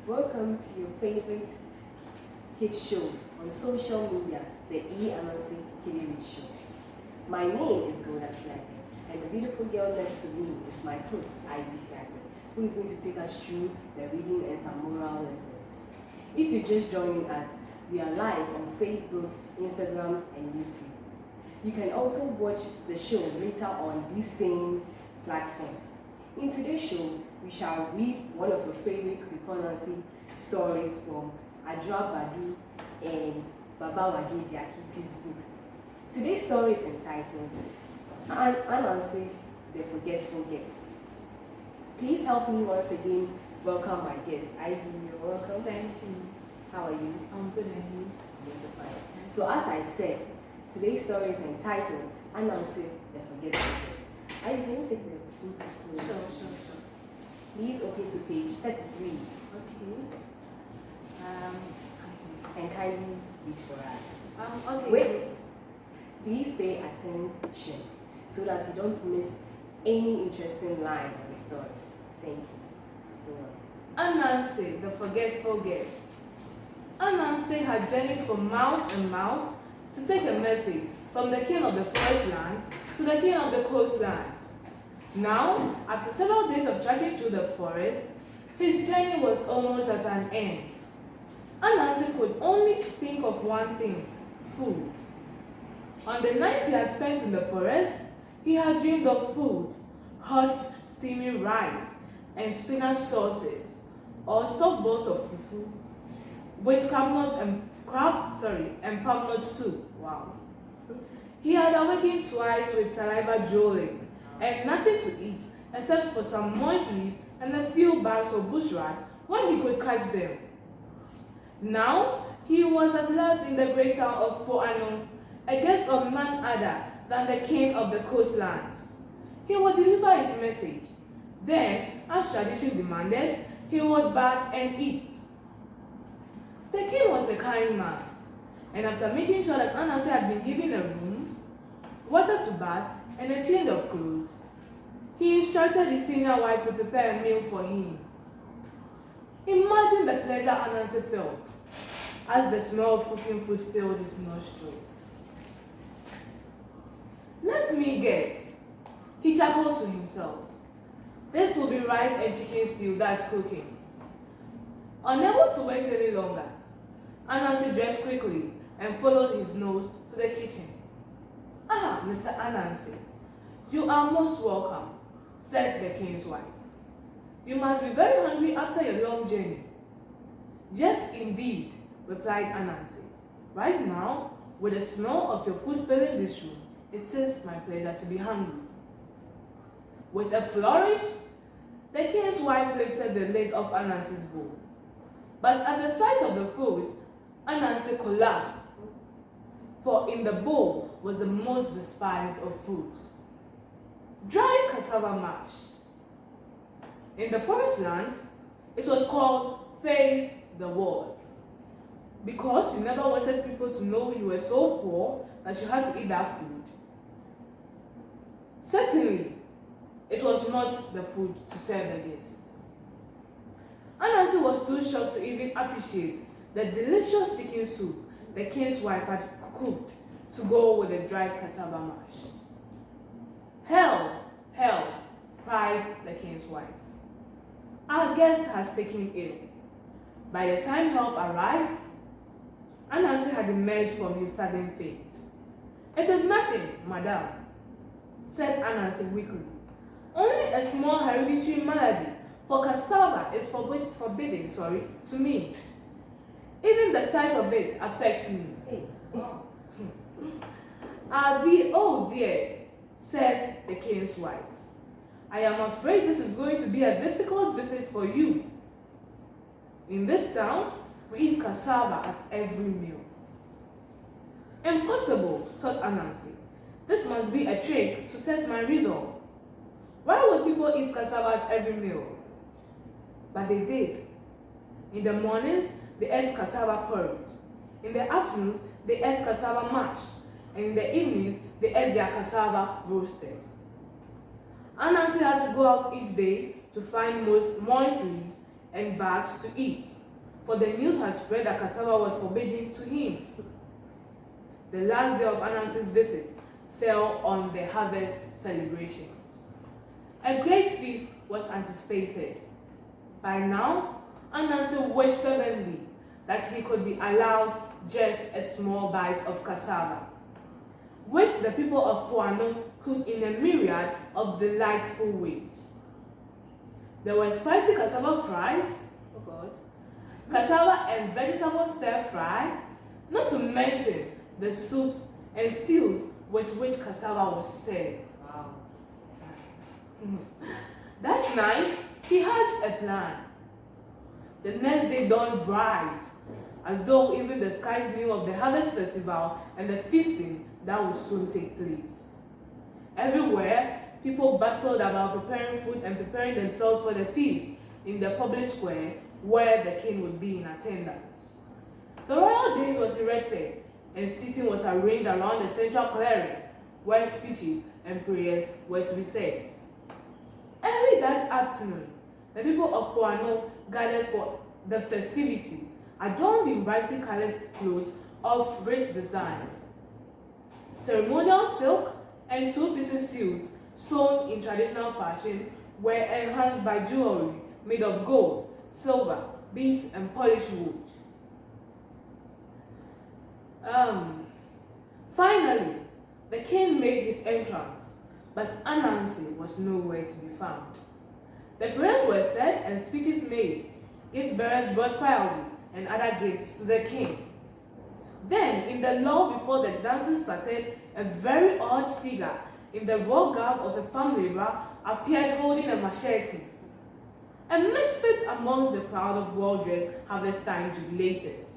Welcome to your favorite kids show on social media, the e-Ananse Kiddie Reads show. My name is Golda Fiagbe, and the beautiful girl next to me is my host, Ivy Fiagbe, who is going to take us through the reading and some moral lessons. If you're just joining us, we are live on Facebook, Instagram, and YouTube. You can also watch the show later on these same platforms. In today's show, we shall read one of your favorite e-Ananse stories from Adra Badu and Baba Wage Diakiti's book. Today's story is entitled e-Ananse, the Forgetful Guest. Please help me once again welcome my guest. Ivy, you're welcome. Thank you. How are you? I'm good, and you? Yes, fine. So as I said, today's story is entitled e-Ananse, the Forgetful Guest. Ivy, can you take the book, please? Sure. Please open to page 33 Okay. and kindly read for us. Okay. Wait. Please pay attention so that you don't miss any interesting line of the story. Thank you. Go on. e-Ananse, the forgetful guest. e-Ananse had journeyed for miles and miles to take a message from the king of the forest lands to the king of the coastlands. Now, after several days of trekking through the forest, his journey was almost at an end. e-Ananse could only think of one thing: food. On the night he had spent in the forest, he had dreamed of food: hot, steaming rice and spinach sauces, or soft balls of fufu with and palm nut soup. Wow. He had awakened twice with saliva drooling and nothing to eat except for some moist leaves and a few bags of bush rats when he could catch them. Now he was at last in the great town of Poano, a guest of none other than the king of the coastlands. He would deliver his message. Then, as tradition demanded, he would bath and eat. The king was a kind man, and after making sure that e-Ananse had been given a room, water to bath, and a change of clothes, he instructed his senior wife to prepare a meal for him. Imagine the pleasure e-Ananse felt as the smell of cooking food filled his nostrils. Let me guess, he chuckled to himself. This will be rice and chicken stew that's cooking. Unable to wait any longer, e-Ananse dressed quickly and followed his nose to the kitchen. "Ah, Mr. e-Ananse, you are most welcome," said the king's wife. "You must be very hungry after your long journey." "Yes, indeed," replied e-Ananse. "Right now, with the smell of your food filling this room, it is my pleasure to be hungry." With a flourish, the king's wife lifted the lid of e-Ananse's bowl. But at the sight of the food, e-Ananse collapsed, for in the bowl was the most despised of foods: dried cassava mash. In the forest lands, it was called face the wall, because you never wanted people to know you were so poor that you had to eat that food. Certainly, it was not the food to serve the guest. e-Ananse was too shocked to even appreciate the delicious chicken soup the king's wife had cooked to go with the dried cassava mash. Hell, cried the king's wife. "Our guest has taken ill." By the time help arrived, e-Ananse had emerged from his sudden faint. "It is nothing, madam," said e-Ananse weakly. "Only a small hereditary malady, for cassava is forbidden to me. Even the sight of it affects me." Oh dear," said the king's wife. "I am afraid this is going to be a difficult visit for you. In this town, we eat cassava at every meal." "Impossible," thought e-Ananse. "This must be a trick to test my resolve. Why would people eat cassava at every meal?" But they did. In the mornings, they ate cassava porridge. In the afternoons, they ate cassava mash. And in the evenings, they ate their cassava roasted. e-Ananse had to go out each day to find moist leaves and bags to eat, for the news had spread that cassava was forbidden to him. The last day of Ananse's visit fell on the harvest celebrations. A great feast was anticipated. By now, Ananse wished fervently that he could be allowed just a small bite of cassava, which the people of Puano cooked in a myriad of delightful ways. There were spicy cassava fries, oh God, cassava and vegetable stir fry, not to mention the soups and stews with which cassava was served. Wow. That night, he hatched a plan. The next day dawned bright, as though even the skies knew of the harvest festival and the feasting that would soon take place. Everywhere, people bustled about preparing food and preparing themselves for the feast in the public square where the king would be in attendance. The royal dais was erected and seating was arranged around the central clearing where speeches and prayers were to be said. Early that afternoon, the people of Puano gathered for the festivities, adorned in brightly colored clothes of rich design. Ceremonial silk and two-piece suits sewn in traditional fashion were enhanced by jewelry made of gold, silver, beads, and polished wood. Finally, the king made his entrance, but Ananse was nowhere to be found. The prayers were said and speeches made. Gift bearers brought firewood and other gifts to the king. Then, in the lull before the dancing started, a very odd figure in the raw garb of a farm laborer appeared holding a machete. A misfit amongst the crowd of well-dressed harvest-time jubilators.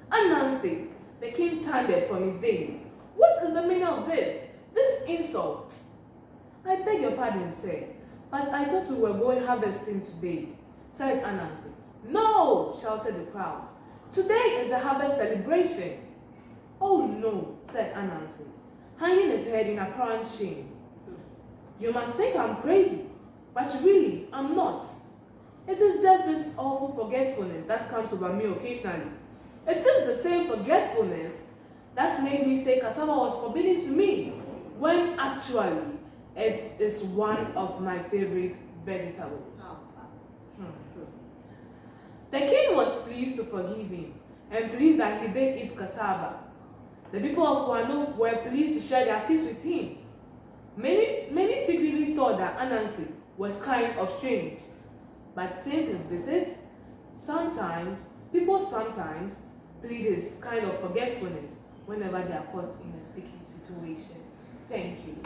Ananse, the king thundered from his days. What is the meaning of this? This insult? I beg your pardon, sir, but I thought we were going harvesting today, said Ananse. No, shouted the crowd. Today is the harvest celebration. Oh no, said Ananse, hanging his head in apparent shame. You must think I'm crazy, but really, I'm not. It is just this awful forgetfulness that comes over me occasionally. It is the same forgetfulness that made me say cassava was forbidden to me, when actually it is one of my favorite vegetables. The king was pleased to forgive him, and pleased that he did eat cassava. The people of Puano were pleased to share their feast with him. Many secretly thought that Ananse was kind of strange, but since his visit, people sometimes plead his kind of forgetfulness whenever they are caught in a sticky situation. Thank you.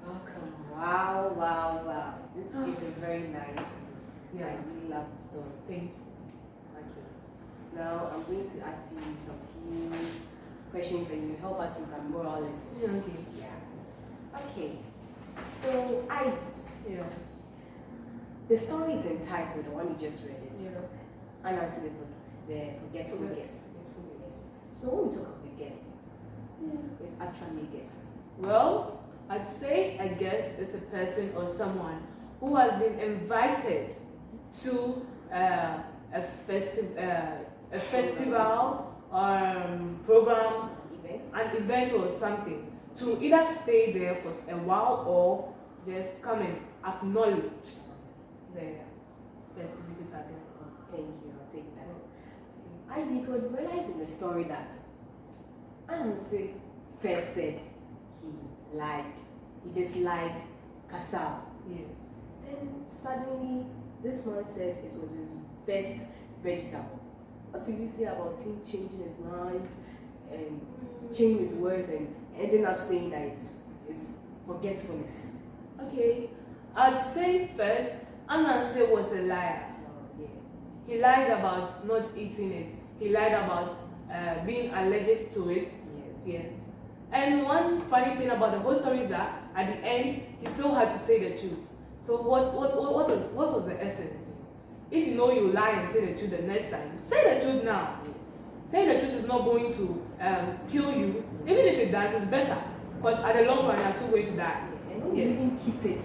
Welcome. Wow, wow, wow. This is a very nice one. Yeah. I really love the story. Thank you. Okay. Now I'm going to ask you some few questions and you help us in some moral lessons. Okay. Yeah. Okay. So Yeah. the story is entitled, the one you just read is Yeah. Ananse the Forgetful Guest. So when we talk of a guest, who is actually a guest? Well, I'd say a guest is a person or someone who has been invited to a festival program, an event or something, to either stay there for a while or just come and acknowledge the festivities are there. Thank you, I'll take that. I could realize in the story that Ananse first said he disliked cassava. Yes. Then suddenly this man said it was his best vegetable. What do you say about him changing his mind and changing his words and ending up saying that it's forgetfulness? Okay, I'd say first, Ananse was a liar. Oh, yeah. He lied about not eating it. He lied about being allergic to it. Yes. And one funny thing about the whole story is that at the end, he still had to say the truth. So what was the essence? If you know you lie and say the truth the next time, say the truth now. Yes. Saying the truth is not going to kill you. Even if it does, it's better. Because at the long run, you're still going to die. And when you even keep it,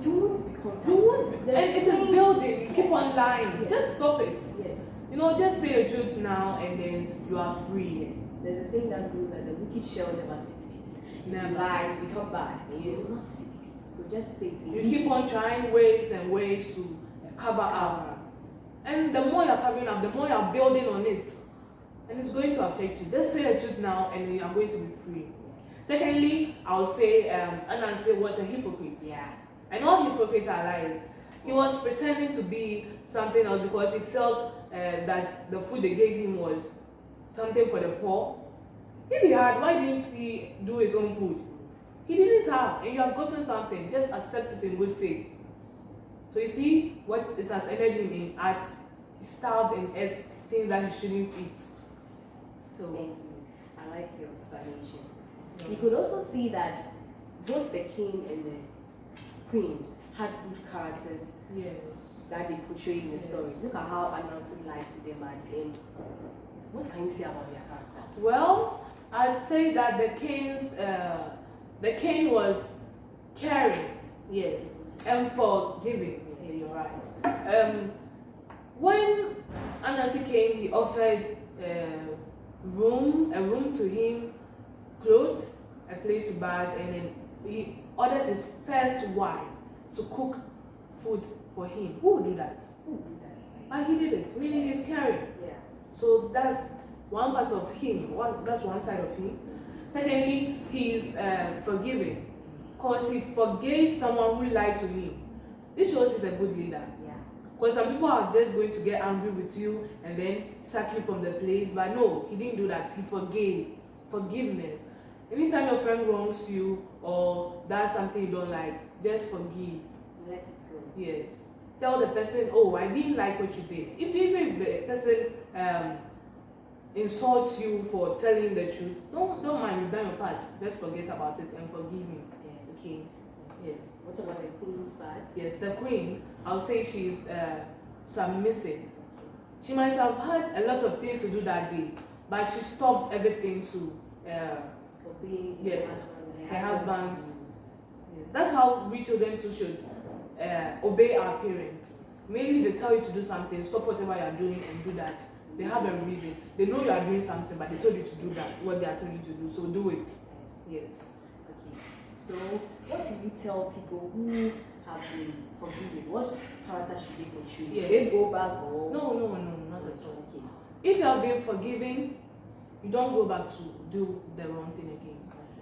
you won't contact. You won't, and it is building. You keep on lying. Yes. Just stop it. Yes. Just say the truth now, and then you are free. Yes. There's a saying that goes that the wicked shall never see peace. If you lie, you become bad, and you will not see peace. So just say it. You keep on trying ways and ways to cover up. And the more you're covering up, the more you're building on it. And it's going to affect you. Just say the truth now, and then you are going to be free. Secondly, I'll say Ananse was a hypocrite. Yeah. And all hypocrites are liars. He was pretending to be something else because he felt that the food they gave him was something for the poor. If he had, why didn't he do his own food? He didn't have, and you have gotten something. Just accept it in good faith. So you see what it has ended him in at. He starved and ate things that he shouldn't eat. So thank you. I like your explanation. You could also see that both the king and the queen had good characters that they portrayed in the story. Look at how Ananse lied to them at the end. What can you say about their character? Well, I'd say that the king was caring, yes, and forgiving. Yeah, you're right. When Ananse came, he offered a room to him, clothes, a place to bathe, and then he ordered his first wife to cook food for him. Who would do that? Who would do that? And he did it, meaning he's caring. Yeah. So that's one part of him. That's one side of him. Secondly, he's forgiving, because he forgave someone who lied to him. This shows he's a good leader. Yeah. Because some people are just going to get angry with you and then sack you from the place. But no, he didn't do that. He forgave. Forgiveness. Anytime your friend wrongs you or does something you don't like, just forgive. Let it go. Yes. Tell the person, oh, I didn't like what you did. If the person insults you for telling the truth, don't mind, you've done your part. Just forget about it and forgive him. Yeah. Okay. Yes. What about the queen's part? Yes, the queen, I'll say she's submissive. She might have had a lot of things to do that day, but she stopped everything to obey her husband's. Yes. That's how we children too should obey our parents. Mainly they tell you to do something, stop whatever you are doing and do that. They have a reason. They know you are doing something, but they told you to do that, what they are telling you to do, so do it. Yes. Okay. So what do you tell people who have been forgiven? What character should they portray? Yes. Should they go back or? No, not at all. Okay. If you have been forgiven, you don't go back to do the wrong thing again.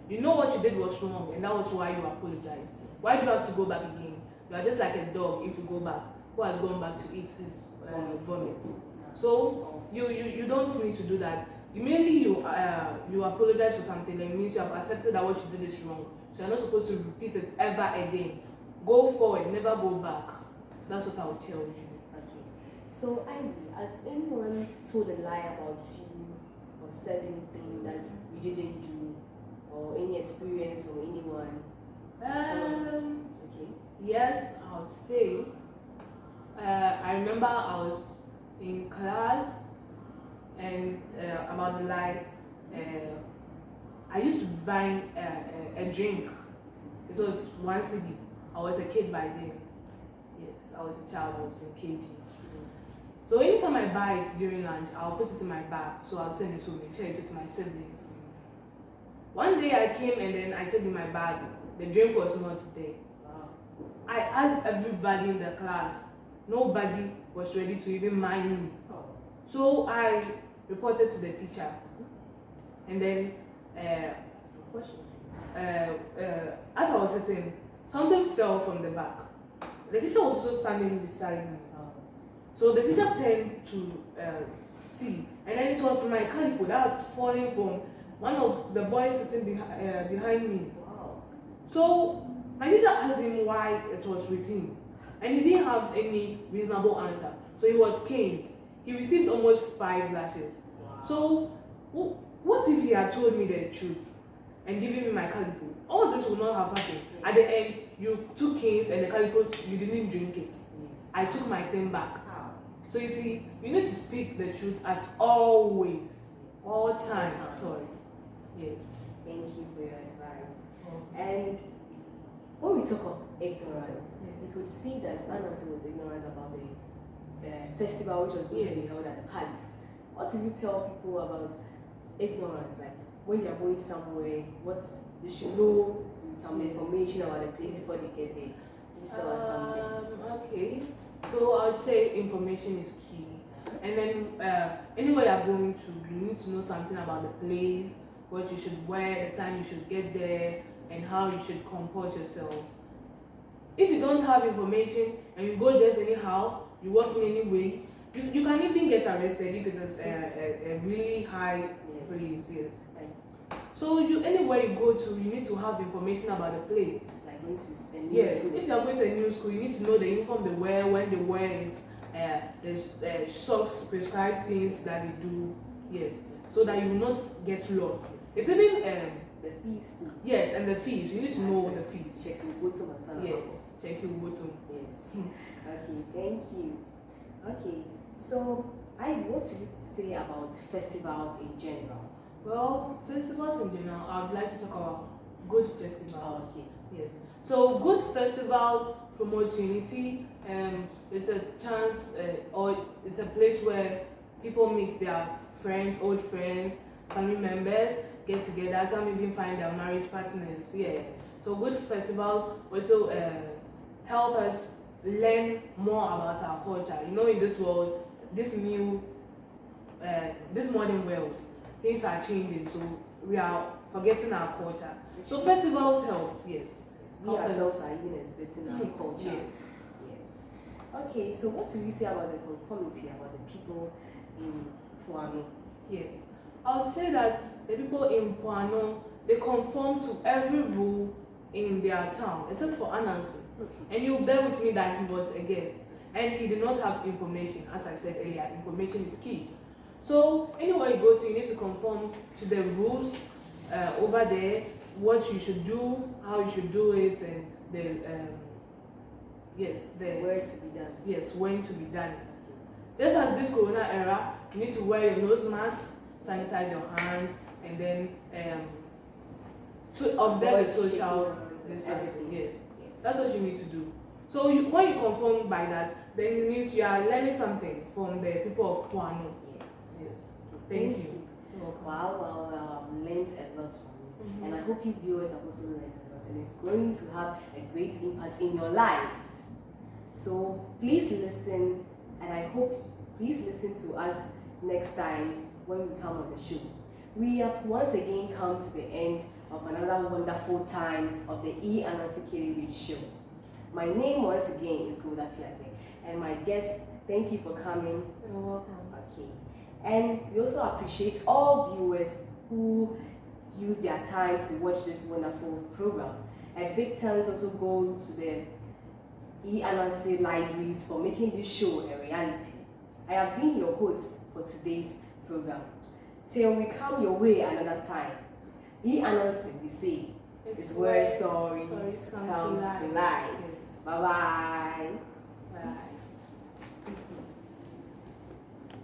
You know what you did was wrong, and that was why you apologized. Why do you have to go back again? You are just like a dog if you go back, who has gone back to eat his vomit. So you don't need to do that. Immediately you apologize for something, it means you have accepted that what you did is wrong. So you're not supposed to repeat it ever again. Go forward, never go back. That's what I would tell you. Okay. So Ivy, has anyone told a lie about you or said anything that you didn't do, or any experience or anyone? Okay. Yes, I would say. I remember I was in class and about the lie. I used to buy a drink. It was 1 cedi. I was a kid by then. Yes, I was a child. I was in KG. So anytime I buy it during lunch, I'll put it in my bag. So I'll send it to make sure it to my siblings. One day I came and then I checked in my bag. The drink was not there. Wow. I asked everybody in the class. Nobody was ready to even mind me. Oh. So I reported to the teacher. And then as I was sitting, something fell from the back. The teacher was also standing beside me. Oh. So the teacher turned to see, and then it was my calico that was falling from one of the boys sitting behind me. Wow. So my teacher asked him why it was with him, and he didn't have any reasonable answer. So he was caned. He received almost 5 lashes. Wow. So what if he had told me the truth and given me my calico? All this would not have happened. Yes. At the end, you took canes and the calico, you didn't drink it. Yes. I took my thing back. Wow. So you see, you need to speak the truth at always, Yes. all times. All times. Yes. Thank you for your advice. Oh. And When we talk of ignorance, you could see that Ananse was ignorant about the festival which was going to be held at the palace. What do you tell people about ignorance? Like when they are going somewhere, what they should know some information about the place before they get there. Please tell us something. Okay. So I would say information is key. And then anywhere you're going to, you need to know something about the place, what you should wear, the time you should get there, and how you should comport yourself. If you don't have information and you go just anyhow, you walk in anyway, you can even get arrested if it is a really high place. Yes. So anywhere you go to, you need to have information about the place. Like going to a new school. If you are going to a new school, you need to know the uniform they wear, when they wear it, the socks, prescribed things that they do. Yes. So that you will not get lost. It's even the fees too. Yes, and the fees. You need to know the fees. Check your bottom and salary. Yes. Check your bottom. Yes. Okay, thank you. Okay, so I want to say about festivals in general. Well, festivals in general, I would like to talk about good festivals. Okay. Yes. So good festivals promote unity. It's a chance, or it's a place where people meet their friends, old friends, family members, get together. Some even find their marriage partners. Yes. So good festivals also help us learn more about our culture. You know, in this world, this modern world, things are changing, so we are forgetting our culture. So festivals help, yes. We ourselves are even exhibiting our culture. Yes. Yes. Okay, so what will you say about the conformity, about the people in Puano? Yes. I would say that the people in Puano, they conform to every rule in their town, except for Ananse. And you bear with me that he was a guest, and he did not have information. As I said earlier, information is key. So anywhere you go to, you need to conform to the rules over there, what you should do, how you should do it, and the where to be done. Yes, when to be done. Just as this Corona era, you need to wear your nose mask, sanitize your hands, and then to observe the social distancing. Yes, that's what you need to do. So when you conform by that, then it means you are learning something from the people of Puano. Yes. Thank you. Wow, I've learned a lot from you. And I hope you viewers have also learned a lot, and it's going to have a great impact in your life. So please listen, and I hope please listen to us next time when we come on the show. We have once again come to the end of another wonderful time of the e-Ananse Kiddie Reads show. My name once again is Golda Fiagbe, and my guest, thank you for coming. You're welcome. Okay. And we also appreciate all viewers who use their time to watch this wonderful program. A big thanks also go to the e-Ananse libraries for making this show a reality. I have been your host for today's program. Till we come your way another time, e-Ananse, we say, is where stories comes to life. Bye-bye. Bye.